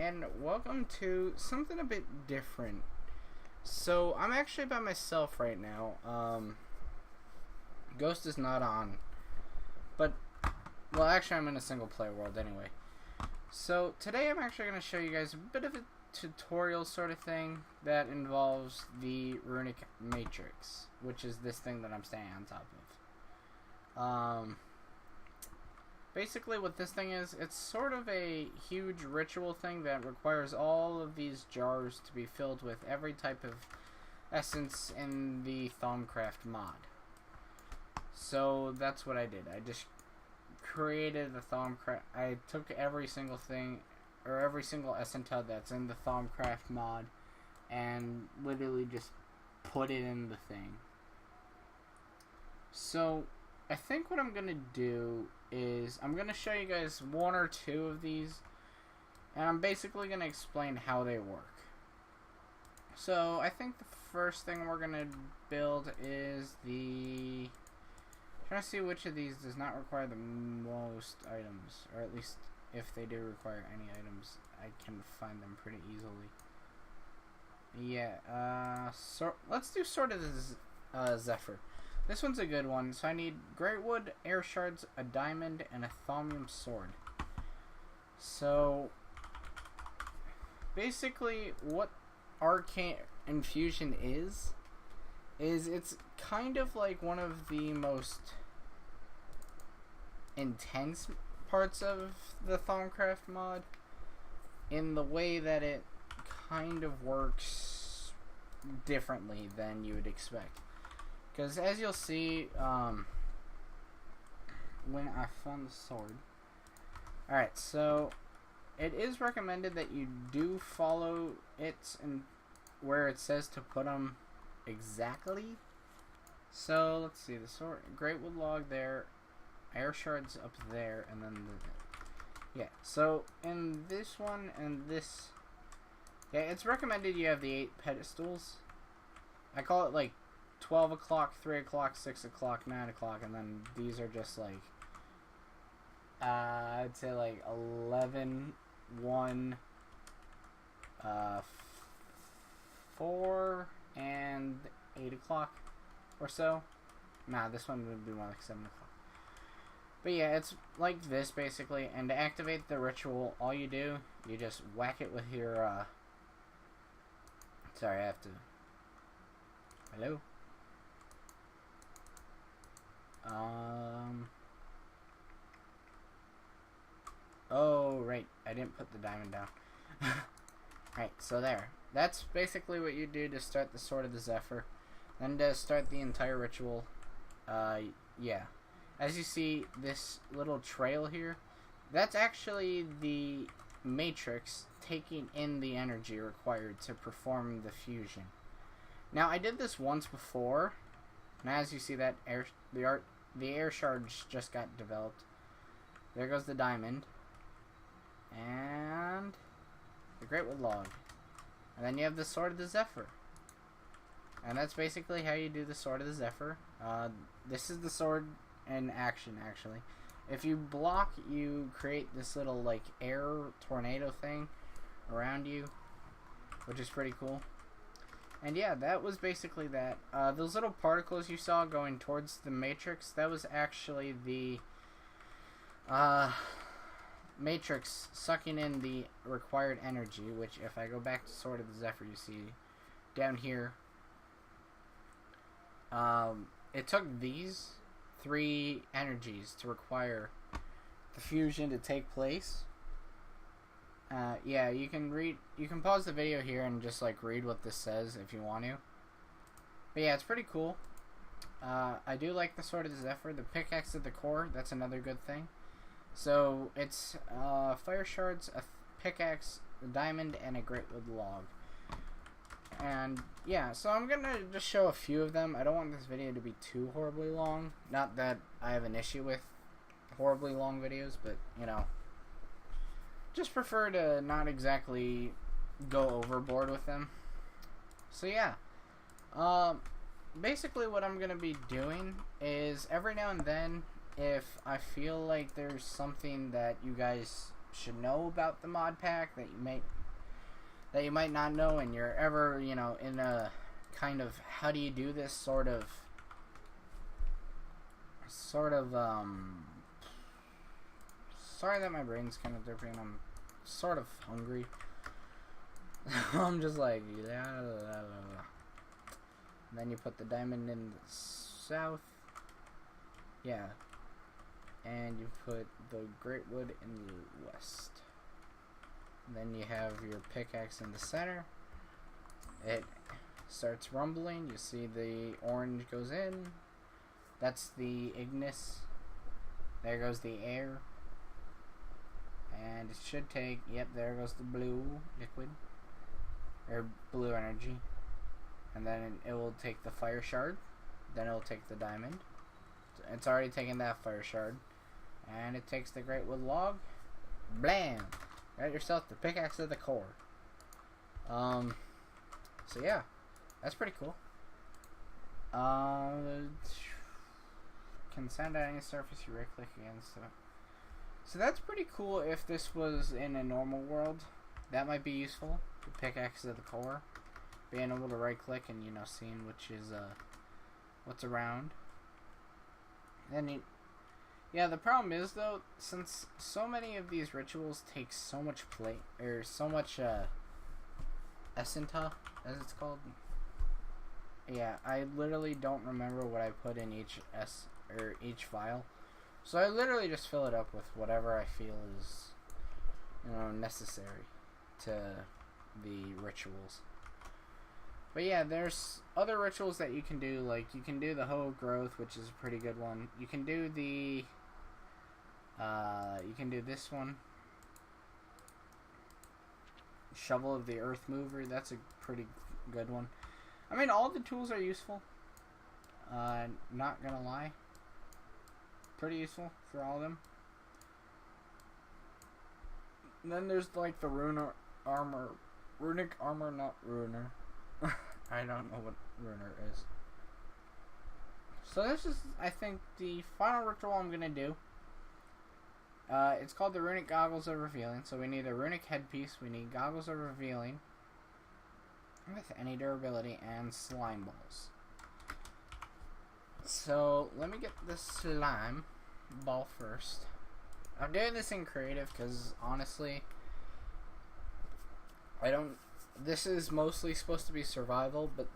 and welcome to something a bit different. So, I'm actually by myself right now. Ghost is not on. But, well, actually I'm in a single player world anyway. So, today I'm actually going to show you guys a bit of a tutorial sort of thing that involves the Runic matrix, which is this thing that I'm standing on top of. Basically what this thing is, it's sort of a huge ritual thing that requires all of these jars to be filled with every type of essence in the Thaumcraft mod. So that's what I did. I just created the Thaumcraft. I took every single thing, or every single essence that's in the Thaumcraft mod, and literally just put it in the thing. So I think what I'm going to do is I'm going to show you guys one or two of these, and I'm basically going to explain how they work. So I think the first thing we're going to build is the... trying to see which of these does not require the most items, or at least if they do require any items, I can find them pretty easily. Yeah, so let's do sort of the Zephyr. This one's a good one. So I need great wood, air shards, a diamond, and a thaumium sword. So basically what Arcane Infusion is it's kind of like one of the most intense parts of the Thaumcraft mod, in the way that it kind of works differently than you would expect. Because as you'll see, when I found the sword. Alright, so it is recommended that you do follow it and where it says to put them exactly. So let's see, the sword, great wood log there, air shards up there, and then yeah. So in this one and this, yeah, it's recommended you have the 8 pedestals. I call it like 12 o'clock, 3 o'clock, 6 o'clock, 9 o'clock, and then these are just like, I'd say like 11, 1, 4, and 8 o'clock or so. Nah, this one would be more like 7 o'clock. But yeah, it's like this basically, and to activate the ritual, all you do, you just whack it with your, sorry, I have to, hello? Oh, right. I didn't put the diamond down. Right, so there. That's basically what you do to start the Sword of the Zephyr. Then to start the entire ritual, yeah. As you see, this little trail here, that's actually the matrix taking in the energy required to perform the fusion. Now, I did this once before, and as you see, that the air shards just got developed. There goes the diamond. And the great wood log. And then you have the Sword of the Zephyr. And that's basically how you do the Sword of the Zephyr. This is the sword in action, actually. If you block, you create this little, like, air tornado thing around you, which is pretty cool. And yeah, that was basically that. Those little particles you saw going towards the matrix, that was actually the matrix sucking in the required energy, which if I go back to Sword of the Zephyr, you see down here, it took these 3 energies to require the fusion to take place. Yeah, you can pause the video here and just like read what this says if you want to. But yeah, it's pretty cool. I do like the Sword of the Zephyr. The pickaxe at the core, that's another good thing. So it's fire shards, a pickaxe, a diamond, and a great wood log. And yeah, so I'm gonna just show a few of them. I don't want this video to be too horribly long. Not that I have an issue with horribly long videos, but you know, just prefer to not exactly go overboard with them. So yeah, basically what I'm gonna be doing is every now and then, if I feel like there's something that you guys should know about the mod pack that you might not know, and you're ever, you know, in a kind of how do you do this sort of sorry that my brain's kind of dripping. I'm sort of hungry. I'm just like, then you put the diamond in the south, yeah, and you put the great wood in the west. Then you have your pickaxe in the center. It starts rumbling. You see the orange goes in. That's the Ignis. There goes the air. And it should take, yep, there goes the blue liquid. Or blue energy. And then it will take the fire shard. Then it will take the diamond. It's already taken that fire shard. And it takes the great wood log. Blam! Got yourself the pickaxe of the core. So yeah. That's pretty cool. Can sand out any surface you right click against. So that's pretty cool if this was in a normal world. That might be useful. The pickaxe of the core. Being able to right click and, you know, seeing which is what's around. And yeah, the problem is though, since so many of these rituals take so much so much essenta, as it's called. Yeah, I literally don't remember what I put in each file. So I literally just fill it up with whatever I feel is, you know, necessary to the rituals. But yeah, there's other rituals that you can do, like you can do the Hoe of Growth, which is a pretty good one. You can do the you can do this one, Shovel of the Earth Mover. That's a pretty good one. I mean, all the tools are useful. Not gonna lie. Pretty useful for all of them. And then there's like the Runic armor, not Runer. I don't know what Runer is. So this is, I think, the final ritual I'm gonna do. It's called the Runic Goggles of Revealing. So we need a Runic headpiece, we need Goggles of Revealing with any durability, and slime balls. So let me get the slime ball first. I'm doing this in creative because honestly, this is mostly supposed to be survival, but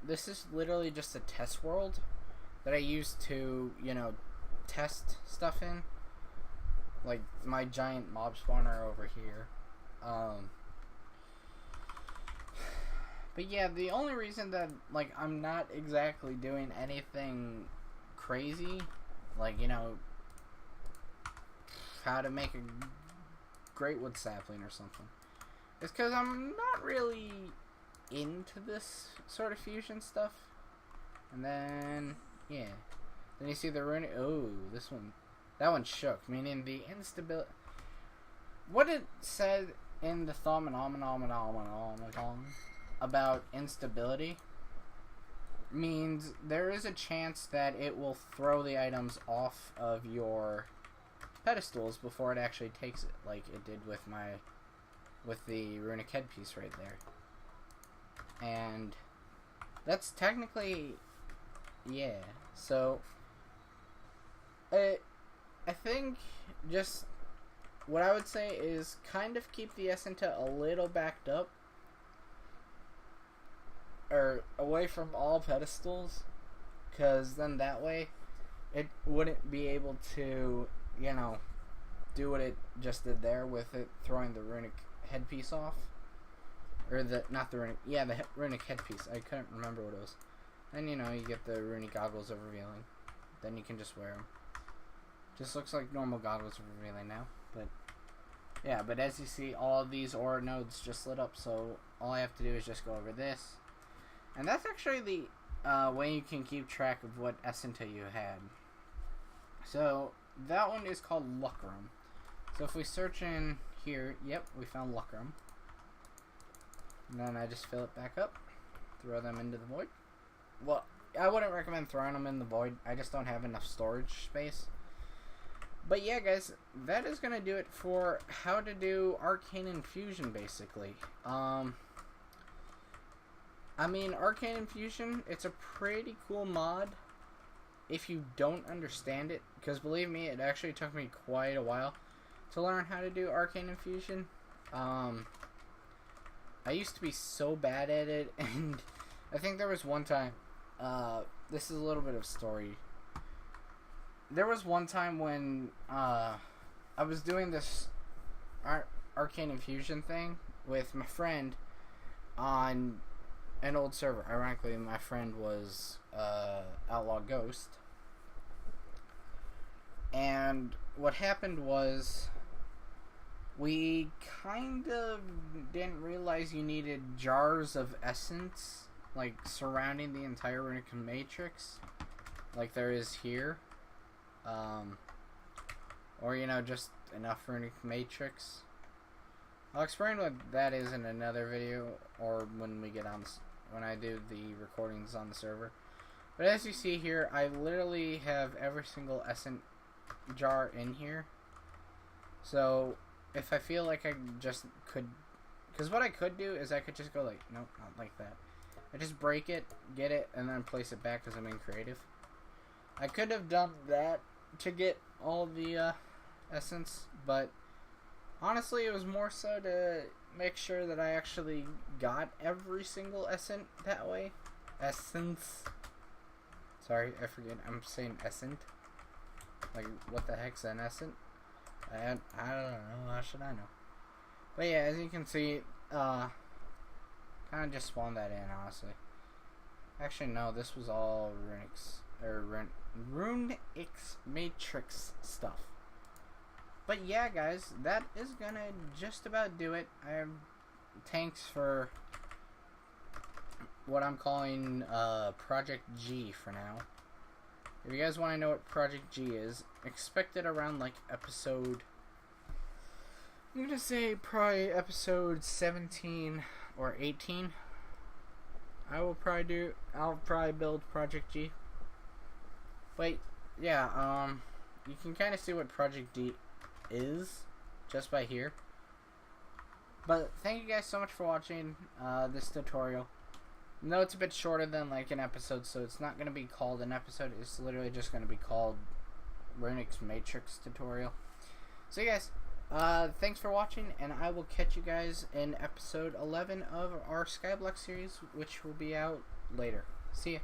this is literally just a test world that I use to, you know, test stuff in. Like my giant mob spawner over here. But yeah, the only reason that, like, I'm not exactly doing anything crazy, like, you know, how to make a great wood sapling or something, is because I'm not really into this sort of fusion stuff. And then, yeah. Then you see the Runic. Oh, this one. That one shook, meaning the instability. What it said in the Thaumcraft about instability means there is a chance that it will throw the items off of your pedestals before it actually takes it, like it did with the Runic headpiece right there. And that's technically, yeah. So I think just what I would say is kind of keep the Essenta a little backed up, or away from all pedestals, because then that way it wouldn't be able to, you know, do what it just did there with it throwing the Runic headpiece off. Or not the Runic, yeah, the Runic headpiece. I couldn't remember what it was. Then, you know, you get the Runic Goggles of Revealing. Then you can just wear them. Just looks like normal Goggles of Revealing now. But, yeah, but as you see, all of these ore nodes just lit up. So, all I have to do is just go over this. And that's actually the way you can keep track of what Essenta you had. So, that one is called Lucrum. So, if we search in here, yep, we found Lucrum. And then I just fill it back up, throw them into the void. Well, I wouldn't recommend throwing them in the void. I just don't have enough storage space. But yeah, guys, that is gonna do it for how to do Arcane Infusion, basically. I mean, Arcane Infusion, it's a pretty cool mod if you don't understand it, because believe me, it actually took me quite a while to learn how to do Arcane Infusion. I used to be so bad at it, and I think there was one time, this is a little bit of story. There was one time when I was doing this Arcane Infusion thing with my friend on an old server. Ironically, my friend was Outlaw Ghost. And what happened was we kind of didn't realize you needed jars of essence, like, surrounding the entire Runic matrix, like there is here. Or, you know, just enough Runic matrix. I'll explain what that is in another video, or when we get on, when I do the recordings on the server. But as you see here, I literally have every single essence jar in here. So if I feel like I just could, because what I could do is I could just go like, nope, not like that. I just break it, get it, and then place it back because I'm in creative. I could have done that to get all the essence, but honestly it was more so to make sure that I actually got every single essence that way. Essence. Sorry, I forget. I'm saying essence. Like, what the heck's an essence? I don't know. How should I know? But yeah, as you can see, kind of just spawned that in, honestly. Actually, no, this was all Runic's matrix stuff. But yeah, guys, that is gonna just about do it. I have tanks for what I'm calling Project G for now. If you guys want to know what Project G is, expect it around like episode, I'm gonna say probably episode 17 or 18. I'll probably build Project G. But yeah, you can kind of see what Project G is just by here. But thank you guys so much for watching this tutorial. No, it's a bit shorter than like an episode, so it's not going to be called an episode. It's literally just going to be called Runic's Matrix tutorial. So you guys, thanks for watching, and I will catch you guys in episode 11 of our Skyblock series, which will be out later. See ya.